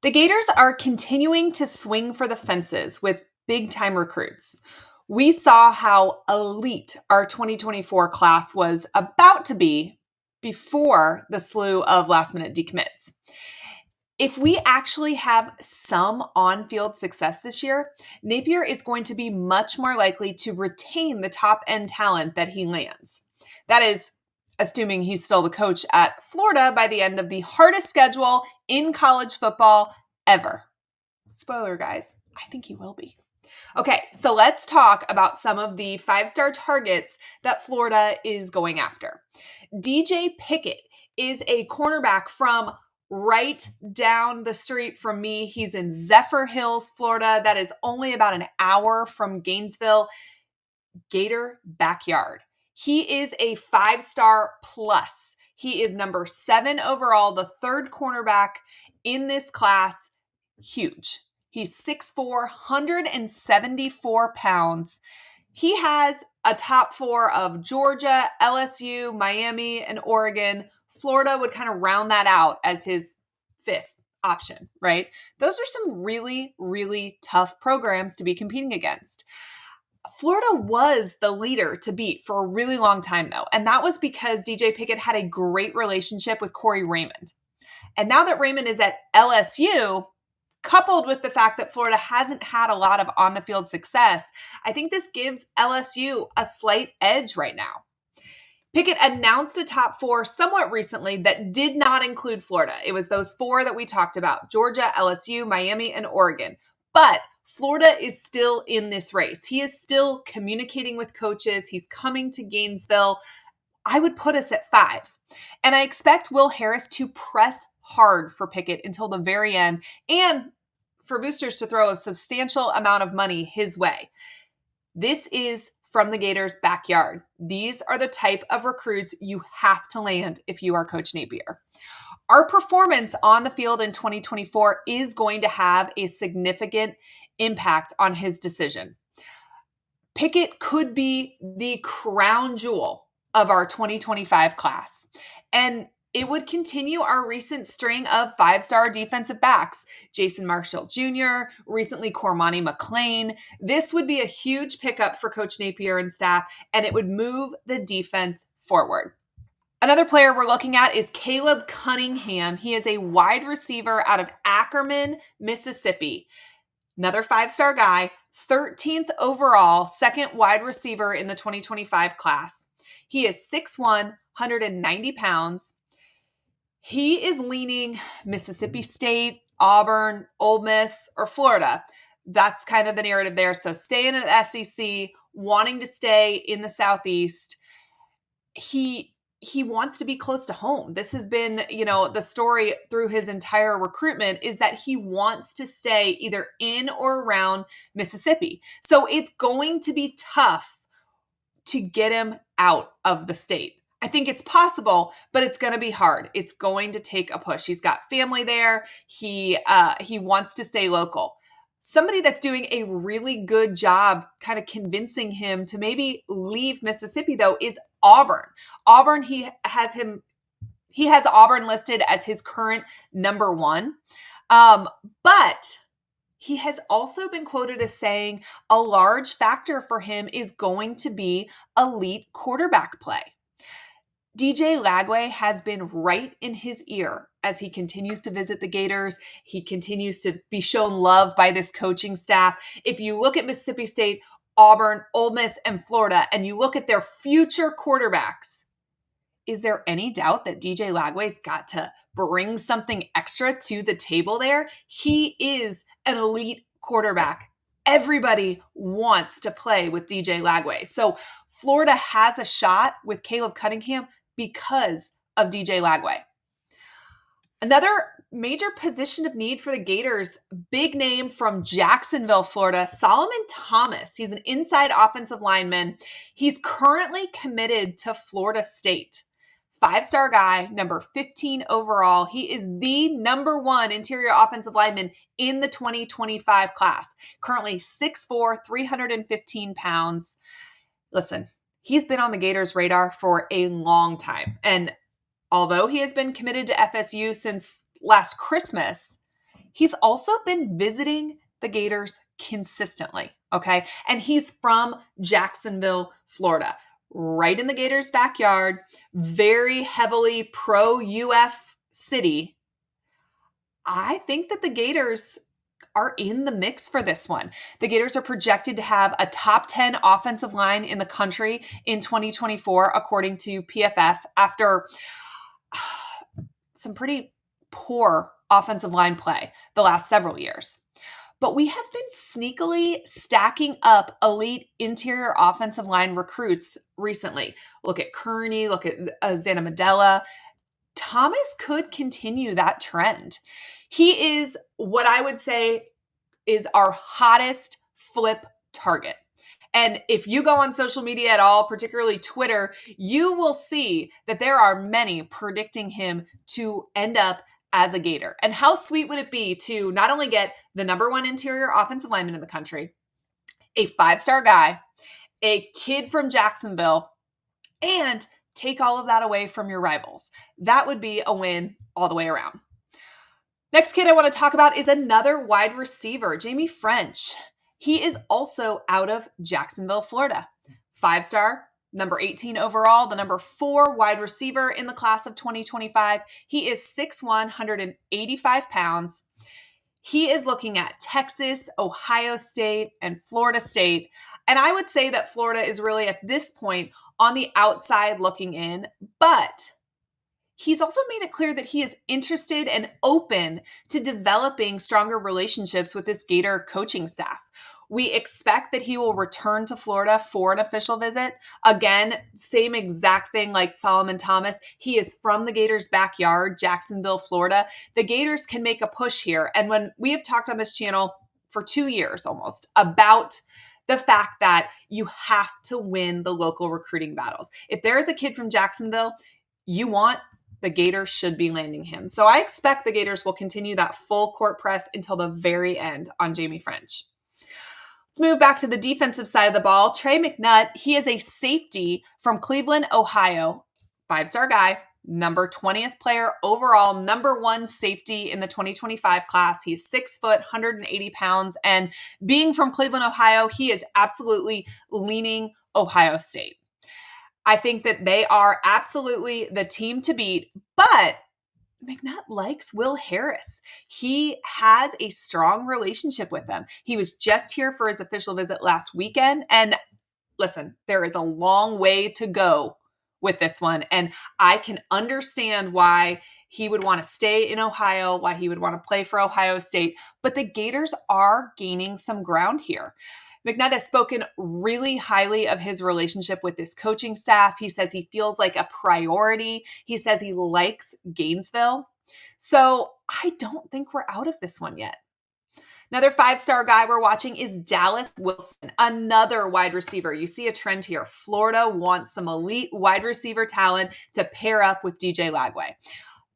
The Gators are continuing to swing for the fences with big-time recruits. We saw how elite our 2024 class was about to be before the slew of last-minute decommits. If we actually have some on-field success this year, Napier is going to be much more likely to retain the top-end talent that he lands. That is, assuming he's still the coach at Florida by the end of the hardest schedule in college football ever. Spoiler, guys, I think he will be. Okay, so let's talk about some of the five-star targets that Florida is going after. DJ Pickett is a cornerback from right down the street from me. He's in Zephyr Hills, Florida. That is only about an hour from Gainesville. Gator backyard. He is a five-star plus. He is number 7 overall, the third cornerback in this class. Huge. He's 6'4", 174 pounds. He has a top 4 of Georgia, LSU, Miami, and Oregon. Florida would kind of round that out as his 5th option, right? Those are some really, really tough programs to be competing against. Florida was the leader to beat for a really long time, though, and that was because DJ Pickett had a great relationship with Corey Raymond. And now that Raymond is at LSU, coupled with the fact that Florida hasn't had a lot of on-the-field success, I think this gives LSU a slight edge right now. Pickett announced a top 4 somewhat recently that did not include Florida. It was those 4 that we talked about: Georgia, LSU, Miami, and Oregon. But Florida is still in this race. He is still communicating with coaches. He's coming to Gainesville. I would put us at 5. And I expect Will Harris to press hard for Pickett until the very end, and for boosters to throw a substantial amount of money his way. This is from the Gators' backyard. These are the type of recruits you have to land if you are Coach Napier. Our performance on the field in 2024 is going to have a significant impact on his decision. Pickett could be the crown jewel of our 2025 class, and it would continue our recent string of 5-star defensive backs. Jason Marshall Jr., recently Cormani McClain. This would be a huge pickup for Coach Napier and staff, and it would move the defense forward. Another player we're looking at is Caleb Cunningham. He is a wide receiver out of Ackerman, Mississippi. Another 5-star guy, 13th overall, second wide receiver in the 2025 class. He is 6'1", 190 pounds. He is leaning Mississippi State, Auburn, Ole Miss, or Florida. That's kind of the narrative there. So staying at SEC, wanting to stay in the Southeast. He wants to be close to home. This has been, the story through his entire recruitment is that he wants to stay either in or around Mississippi. So it's going to be tough to get him out of the state. I think it's possible, but it's going to be hard. It's going to take a push. He's got family there. He wants to stay local. Somebody that's doing a really good job kind of convincing him to maybe leave Mississippi, though, is Auburn. Auburn, he has Auburn listed as his current number 1. But he has also been quoted as saying a large factor for him is going to be elite quarterback play. DJ Lagway has been right in his ear as he continues to visit the Gators. He continues to be shown love by this coaching staff. If you look at Mississippi State, Auburn, Ole Miss, and Florida, and you look at their future quarterbacks, is there any doubt that DJ Lagway's got to bring something extra to the table there? He is an elite quarterback. Everybody wants to play with DJ Lagway. So Florida has a shot with Caleb Cunningham because of DJ Lagway. Another major position of need for the Gators, big name from Jacksonville, Florida, Solomon Thomas. He's an inside offensive lineman. He's currently committed to Florida State. 5-star guy, number 15 overall. He is the number 1 interior offensive lineman in the 2025 class. Currently 6'4", 315 pounds. Listen, he's been on the Gators' radar for a long time. And although he has been committed to FSU since last Christmas, He's also been visiting the Gators consistently, okay? And he's from Jacksonville, Florida, right in the Gators' backyard, very heavily pro UF city. I think that the Gators are in the mix for this one. The Gators are projected to have a top 10 offensive line in the country in 2024, according to PFF, after some pretty poor offensive line play the last several years. But we have been sneakily stacking up elite interior offensive line recruits recently. Look at Kearney, look at Zana Medella. Thomas could continue that trend. He is what I would say is our hottest flip target. And if you go on social media at all, particularly Twitter, you will see that there are many predicting him to end up as a Gator. And how sweet would it be to not only get the number one interior offensive lineman in the country, a 5-star guy, a kid from Jacksonville, and take all of that away from your rivals? That would be a win all the way around. Next kid I want to talk about is another wide receiver, Jamie French. He is also out of Jacksonville, Florida. 5-star, number 18 overall, the number 4 wide receiver in the class of 2025. He is 6'1", 185 pounds. He is looking at Texas, Ohio State, and Florida State. And I would say that Florida is really at this point on the outside looking in, but he's also made it clear that he is interested and open to developing stronger relationships with this Gator coaching staff. We expect that he will return to Florida for an official visit. Again, same exact thing like Solomon Thomas. He is from the Gators' backyard, Jacksonville, Florida. The Gators can make a push here. And when we have talked on this channel for 2 years almost about the fact that you have to win the local recruiting battles. If there is a kid from Jacksonville you want, the Gators should be landing him. So I expect the Gators will continue that full court press until the very end on Jamie French. Let's move back to the defensive side of the ball. Trey McNutt, he is a safety from Cleveland, Ohio. 5-star guy, number 20th player overall, number 1 safety in the 2025 class. He's 6 foot, 180 pounds. And being from Cleveland, Ohio, he is absolutely leaning Ohio State. I think that they are absolutely the team to beat, but McNutt likes Will Harris. He has a strong relationship with them. He was just here for his official visit last weekend. And listen, there is a long way to go with this one. And I can understand why he would want to stay in Ohio, why he would want to play for Ohio State. But the Gators are gaining some ground here. McNutt has spoken really highly of his relationship with this coaching staff. He says he feels like a priority. He says he likes Gainesville. So I don't think we're out of this one yet. Another 5-star guy we're watching is Dallas Wilson, another wide receiver. You see a trend here. Florida wants some elite wide receiver talent to pair up with DJ Lagway.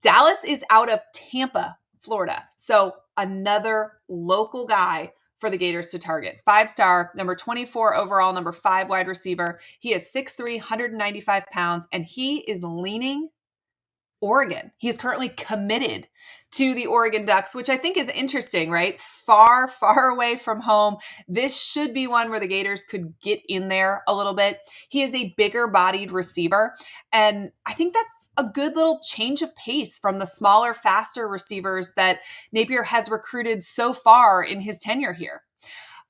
Dallas is out of Tampa, Florida. So another local guy for the Gators to target. 5-star, number 24 overall, number 5 wide receiver. He is 6'3", 195 pounds, and he is leaning Oregon. He is currently committed to the Oregon Ducks, which I think is interesting, right? Far, far away from home. This should be one where the Gators could get in there a little bit. He is a bigger bodied receiver, and I think that's a good little change of pace from the smaller, faster receivers that Napier has recruited so far in his tenure here.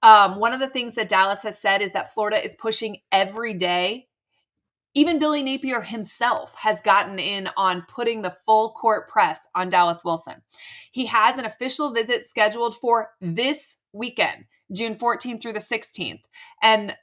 One of the things that Dallas has said is that Florida is pushing every day. Even Billy Napier himself has gotten in on putting the full court press on Dallas Wilson. He has an official visit scheduled for this weekend, June 14th through the 16th. And,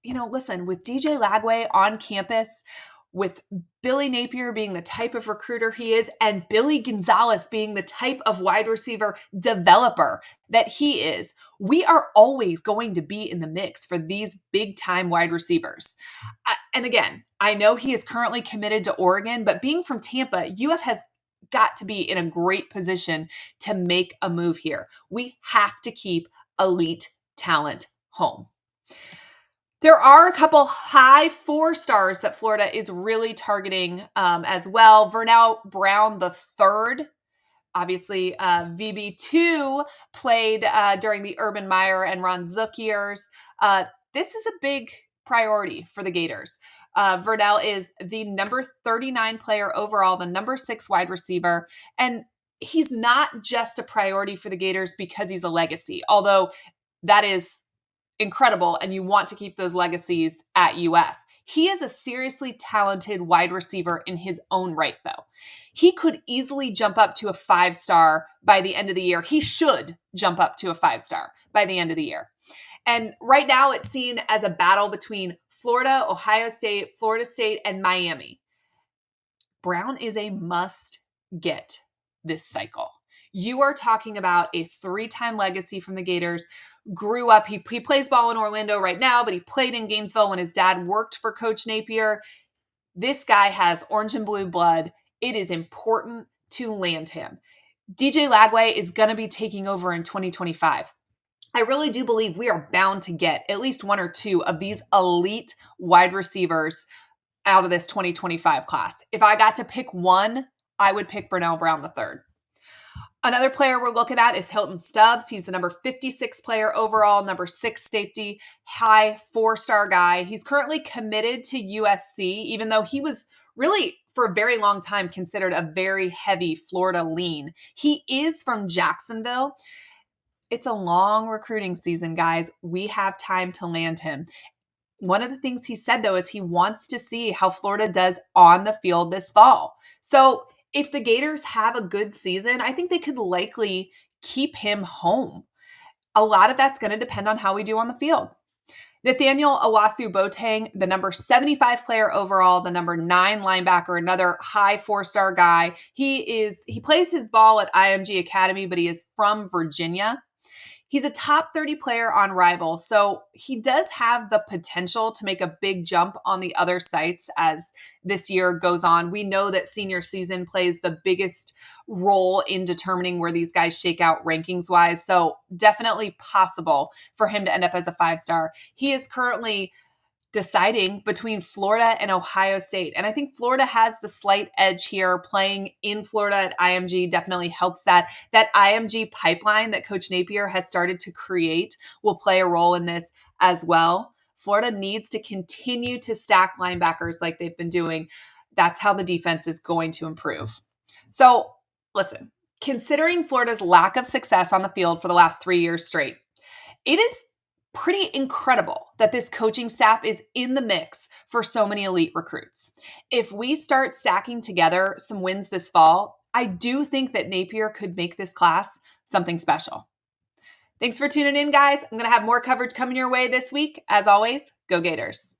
listen, with DJ Lagway on campus, with Billy Napier being the type of recruiter he is, and Billy Gonzalez being the type of wide receiver developer that he is, we are always going to be in the mix for these big-time wide receivers. And again, I know he is currently committed to Oregon, but being from Tampa, UF has got to be in a great position to make a move here. We have to keep elite talent home. There are a couple high 4-stars that Florida is really targeting as well. Vernell Brown III, Obviously, VB2 played during the Urban Meyer and Ron Zook years. This is a big priority for the Gators. Vernell is the number 39 player overall, the number 6 wide receiver, and he's not just a priority for the Gators because he's a legacy, although that is incredible and you want to keep those legacies at UF. He is a seriously talented wide receiver in his own right, though. He could easily jump up to a 5-star by the end of the year. He should jump up to a 5-star by the end of the year. And right now it's seen as a battle between Florida, Ohio State, Florida State, and Miami. Brown is a must get this cycle. You are talking about a 3-time legacy from the Gators. Grew up, he plays ball in Orlando right now, but he played in Gainesville when his dad worked for Coach Napier. This guy has orange and blue blood. It is important to land him. DJ Lagway is going to be taking over in 2025. I really do believe we are bound to get at least 1 or 2 of these elite wide receivers out of this 2025 class. If I got to pick one, I would pick Burnell Brown III. Another player we're looking at is Hilton Stubbs. He's the number 56 player overall, number 6 safety, high 4-star guy. He's currently committed to USC, even though he was really for a very long time considered a very heavy Florida lean. He is from Jacksonville. It's a long recruiting season, guys. We have time to land him. One of the things he said, though, is he wants to see how Florida does on the field this fall. So if the Gators have a good season, I think they could likely keep him home. A lot of that's going to depend on how we do on the field. Nathaniel Owasu Boateng, the number 75 player overall, the number 9 linebacker, another high 4-star guy. He plays his ball at IMG Academy, but he is from Virginia. He's a top 30 player on Rival, so he does have the potential to make a big jump on the other sites as this year goes on. We know that senior season plays the biggest role in determining where these guys shake out rankings-wise, so definitely possible for him to end up as a 5-star. He is currently deciding between Florida and Ohio State. And I think Florida has the slight edge here. Playing in Florida at IMG definitely helps that. That IMG pipeline that Coach Napier has started to create will play a role in this as well. Florida needs to continue to stack linebackers like they've been doing. That's how the defense is going to improve. So listen, considering Florida's lack of success on the field for the last 3 years straight, it is pretty incredible that this coaching staff is in the mix for so many elite recruits. If we start stacking together some wins this fall, I do think that Napier could make this class something special. Thanks for tuning in, guys. I'm going to have more coverage coming your way this week. As always, go Gators.